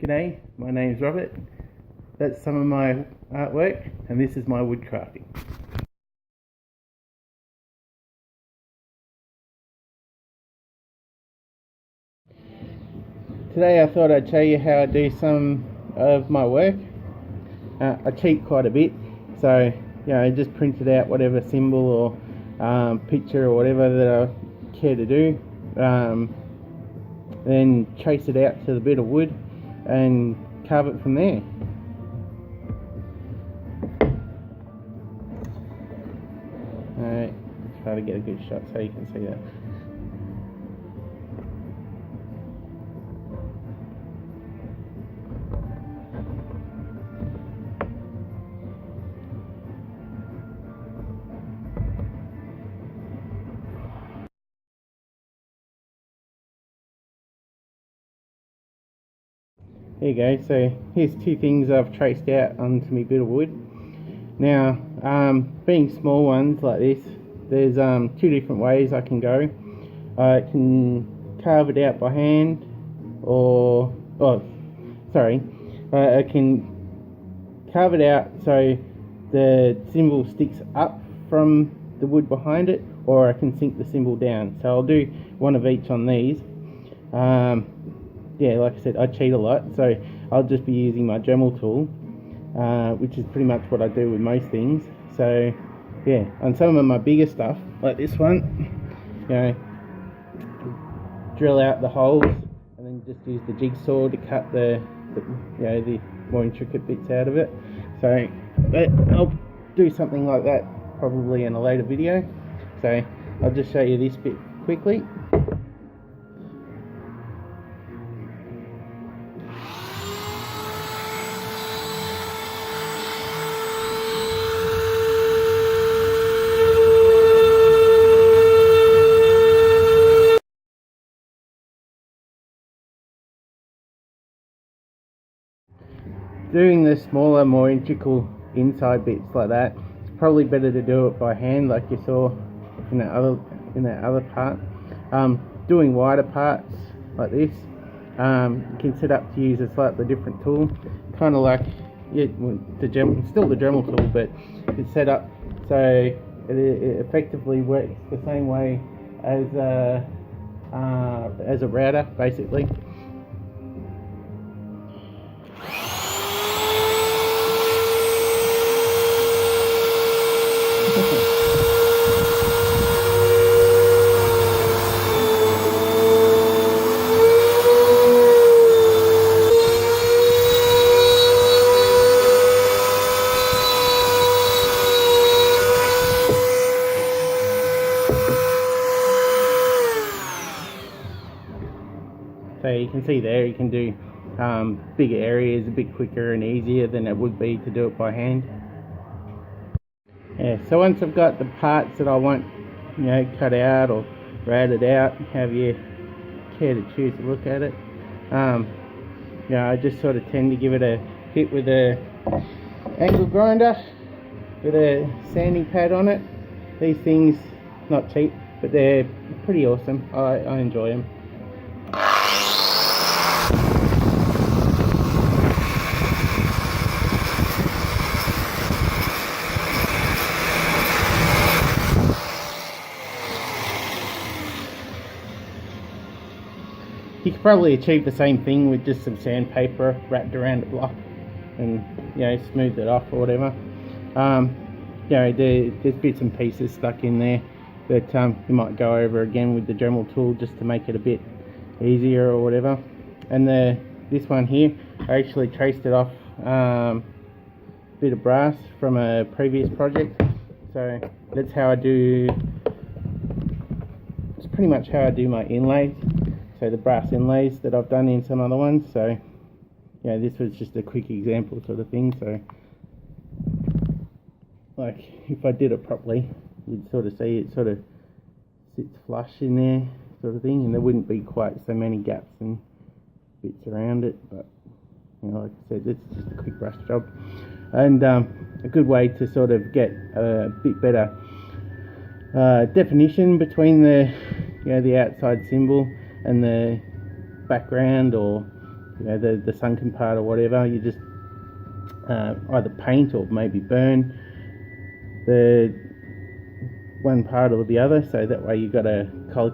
G'day, my name's Robert. That's some of my artwork, and this is my woodcrafting. Today I thought I'd show you how I do some of my work. I cheat quite a bit, so I just printed out whatever symbol or picture or whatever that I care to do, then trace it out to the bit of wood and carve it from there. Alright, try to get a good shot so you can see that. There you go, so here's two things I've traced out onto my bit of wood. Now, being small ones like this, there's two different ways I can go. I can carve it out by hand, I can carve it out so the symbol sticks up from the wood behind it, or I can sink the symbol down. So I'll do one of each on these. Yeah, like I said, I cheat a lot, so I'll just be using my Dremel tool, which is pretty much what I do with most things. So yeah, on some of my bigger stuff, like this one, drill out the holes and then just use the jigsaw to cut the more intricate bits out of it. So I'll do something like that probably in a later video. So I'll just show you this bit quickly. Doing the smaller, more integral inside bits like that, it's probably better to do it by hand, like you saw in that other part. Doing wider parts like this, you can set up to use a slightly different tool, kind of like still the Dremel tool, but it's set up so it effectively works the same way as a router, basically. So you can see there, you can do bigger areas a bit quicker and easier than it would be to do it by hand. Yeah, so once I've got the parts that I want, cut out or routed out, however you care to choose to look at it, I just sort of tend to give it a hit with a angle grinder with a sanding pad on it. These things, not cheap, but they're pretty awesome. I enjoy them. You could probably achieve the same thing with just some sandpaper wrapped around the block and smooth it off or whatever. There's bits and pieces stuck in there that you might go over again with the Dremel tool just to make it a bit easier or whatever. And this one here, I actually traced it off a bit of brass from a previous project. So that's how it's pretty much how I do my inlays. So the brass inlays that I've done in some other ones. So this was just a quick example sort of thing. So like if I did it properly, you'd sort of see it sort of sits flush in there sort of thing, and there wouldn't be quite so many gaps and bits around it. But like I said, it's just a quick brush job, and a good way to sort of get a bit better definition between the outside symbol and the background or you know, the sunken part or whatever, you just either paint or maybe burn the one part or the other, so that way you've got a color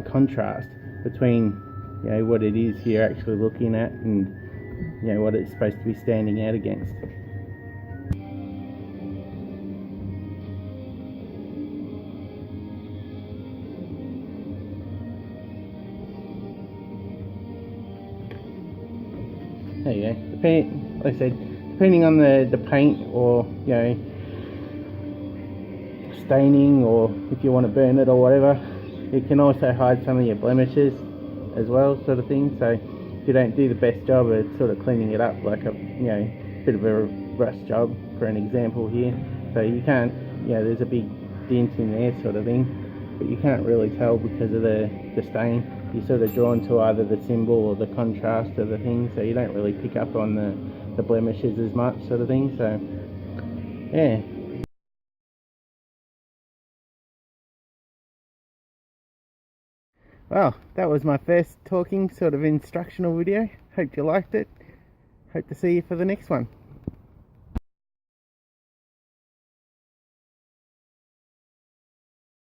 contrast between, you know, what it is you're actually looking at and, you know, what it's supposed to be standing out against. There you go. Like I said, depending on the paint, or, you know, staining, or if you want to burn it or whatever, it can also hide some of your blemishes as well, sort of thing. So if you don't do the best job at sort of cleaning it up, like a, you know, bit of a rust job for an example here, so you can't, you know, there's a big dent in there sort of thing, but you can't really tell because of the stain. You're sort of drawn to either the symbol or the contrast of the thing, so you don't really pick up on the blemishes as much, sort of thing. So yeah. Well, that was my first talking sort of instructional video. Hope you liked it. Hope to see you for the next one.